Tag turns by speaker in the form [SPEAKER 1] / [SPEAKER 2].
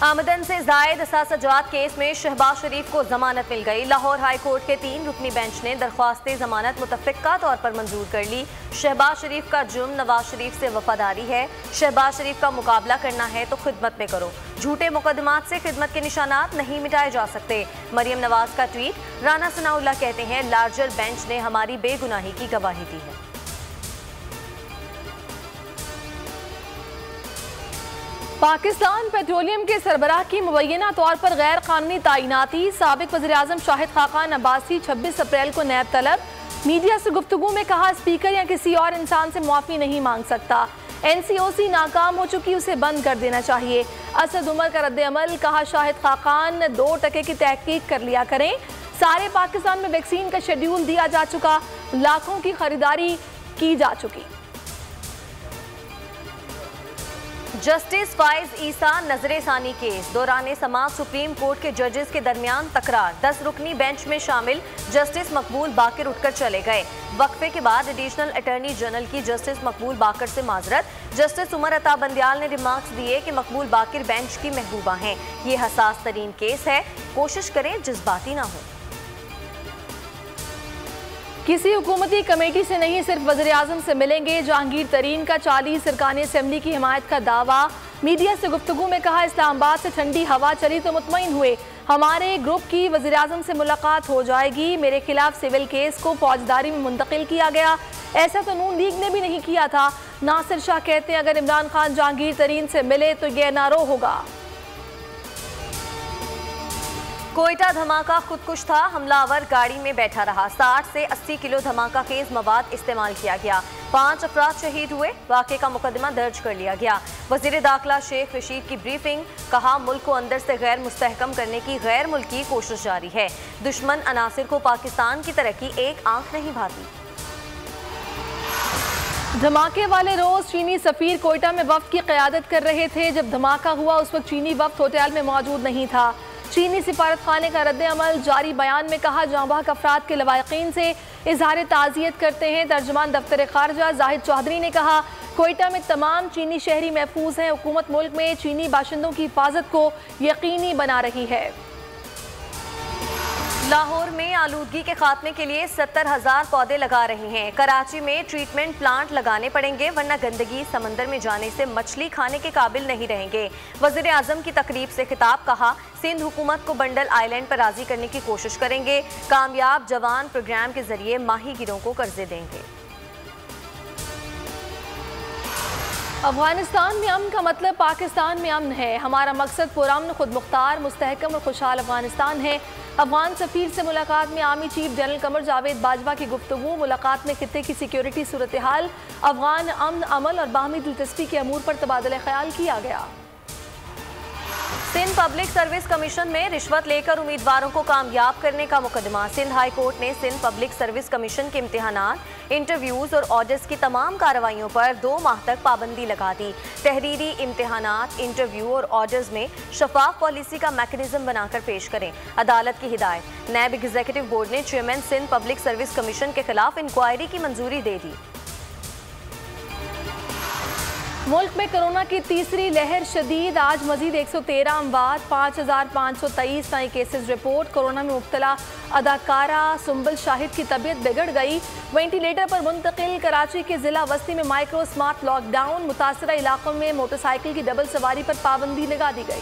[SPEAKER 1] आमदन से जायद असासजात केस में शहबाज शरीफ को जमानत मिल गई। लाहौर हाई कोर्ट के 3 रुकनी बेंच ने दरख्वास्त जमानत मुतफ़िक़ा तौर पर मंजूर कर ली। शहबाज शरीफ का जुर्म नवाज शरीफ से वफादारी है। शहबाज शरीफ का मुकाबला करना है तो खिदमत में करो। झूठे मुकदमात से खिदमत के निशानात नहीं मिटाए जा सकते। मरियम नवाज का ट्वीट। राना सनाउल्लाह कहते हैं, लार्जर बेंच ने हमारी बेगुनाही की गवाही दी है।
[SPEAKER 2] पाकिस्तान पेट्रोलियम के सरबराह की मुबैना तौर पर गैर कानूनी तैनाती। साबिक वज़ीर-ए-आज़म शाहिद खाकान अब्बासी 26 अप्रैल को नैब तलब। मीडिया से गुफ्तगू में कहा, स्पीकर या किसी और इंसान से मुआफ़ी नहीं मांग सकता। NCOC नाकाम हो चुकी, उसे बंद कर देना चाहिए। असद उमर का रद्द-ए-अमल। कहा, शाहिद खाकान 2% की तहकीक कर लिया करें। सारे पाकिस्तान में वैक्सीन का शेड्यूल दिया जा चुका, लाखों की खरीदारी की जा चुकी।
[SPEAKER 1] जस्टिस फाइज ईसा नजरे सानी केस दौरान समाअत सुप्रीम कोर्ट के जजेस के दरमियान तकरार। 10 रुकनी बेंच में शामिल जस्टिस मकबूल बाकर उठकर चले गए। वक्फे के बाद एडिशनल अटॉर्नी जनरल की जस्टिस मकबूल बाकर से माजरत। जस्टिस उमर अता बंदियाल ने रिमार्क्स दिए कि मकबूल बाकर बेंच की महबूबा हैं। ये हसास तरीन केस है, कोशिश करें जज्बाती ना हो।
[SPEAKER 2] किसी हुकूमती कमेटी से नहीं, सिर्फ वज़ीर-ए-आज़म से मिलेंगे। जहांगीर तरीन का 40 अरकान असेंबली की हिमायत का दावा। मीडिया से गुफ्तगू में कहा, इस्लामाबाद से ठंडी हवा चली तो मुतमईन हुए। हमारे ग्रुप की वज़ीर-ए-आज़म से मुलाकात हो जाएगी। मेरे खिलाफ सिविल केस को फौजदारी में मुंतकिल किया गया। ऐसा तो नून लीग ने भी नहीं किया था। नासिर शाह कहते हैं, अगर इमरान खान जहांगीर तरीन से मिले तो यह नारो होगा।
[SPEAKER 1] कोयटा धमाका खुदकुश था, हमलावर गाड़ी में बैठा रहा। 60 से 80 किलो धमाका खेज मवाद इस्तेमाल किया गया। 5 अफराद शहीद हुए। वाक़े का मुकदमा दर्ज कर लिया गया। वज़ीर दाखिला शेख रशीद की ब्रीफिंग। कहा, मुल्क को अंदर से गैर मुस्तहकम करने की गैर मुल्की कोशिश जारी है। दुश्मन अनासिर को पाकिस्तान की तरक्की एक आंख नहीं भाती।
[SPEAKER 2] धमाके वाले रोज चीनी सफीर कोयटा में वफ्द की क़यादत कर रहे थे। जब धमाका हुआ उस वक्त चीनी वफ्द होटल में मौजूद नहीं था। चीनी सिफारत खाने का रद्द-ए-अमल। जारी बयान में कहा, जांबाक अफराद के लवाकिन से इजहार ताज़ियत करते हैं। तर्जुमान दफ्तर खारजा जाहिद चौधरी ने कहा, कोयटा में तमाम चीनी शहरी महफूज हैं। हुकूमत मुल्क में चीनी बाशिंदों की हिफाजत को यकीनी बना रही है।
[SPEAKER 1] लाहौर में आलूदगी के खात्मे के लिए 70,000 पौधे लगा रहे हैं। कराची में ट्रीटमेंट प्लांट लगाने पड़ेंगे, वरना गंदगी समंदर में जाने से मछली खाने के काबिल नहीं रहेंगे। वज़ीर आज़म की तकरीब से खिताब। कहा, सिंध हुकूमत को बंडल आइलैंड पर राजी करने की कोशिश करेंगे। कामयाब जवान प्रोग्राम के जरिए माही गिरों को कर्जे देंगे।
[SPEAKER 2] अफगानिस्तान में अमन का मतलब पाकिस्तान में अमन है। हमारा मकसद पुरअमन, खुद मुख्तार, मुस्तहकम और खुशहाल अफगानिस्तान है। अफगान सफीर से मुलाकात में army chief general Qamar Javed Bajwa की गुफ्तगू। मुलाकात में खित्ते की सिक्योरिटी सूरत हाल, अफगान अमन, अमल और बाहमी दिलचस्पी के अमूर पर तबादला ख्याल किया गया।
[SPEAKER 1] सिंध पब्लिक सर्विस कमीशन में रिश्वत लेकर उम्मीदवारों को कामयाब करने का मुकदमा। सिंध हाई कोर्ट ने सिंध पब्लिक सर्विस कमीशन के इम्तिहानात, इंटरव्यूज और ऑर्डर्स की तमाम कार्रवाइयों पर 2 माह तक पाबंदी लगा दी। तहरीरी इम्तिहानात, इंटरव्यू और ऑर्डर्स में शफाफ पॉलिसी का मैकेनिज्म बनाकर पेश करें, अदालत की हिदायत। नैब एग्जीक्यूटिव बोर्ड ने chairman Sindh public service commission के खिलाफ इंक्वायरी की मंजूरी दे दी।
[SPEAKER 2] मुल्क में कोरोना की तीसरी लहर शदीद। आज मजीद 113 अमवात, 5,523 नए केसेस रिपोर्ट। कोरोना में मुब्तला अदाकारा सुंबल शाहिद की तबीयत बिगड़ गई, वेंटिलेटर पर मुंतकिल। कराची के जिला वस्ती में माइक्रो स्मार्ट लॉकडाउन। मुतासरा इलाकों में मोटरसाइकिल की डबल सवारी पर पाबंदी लगा दी गई।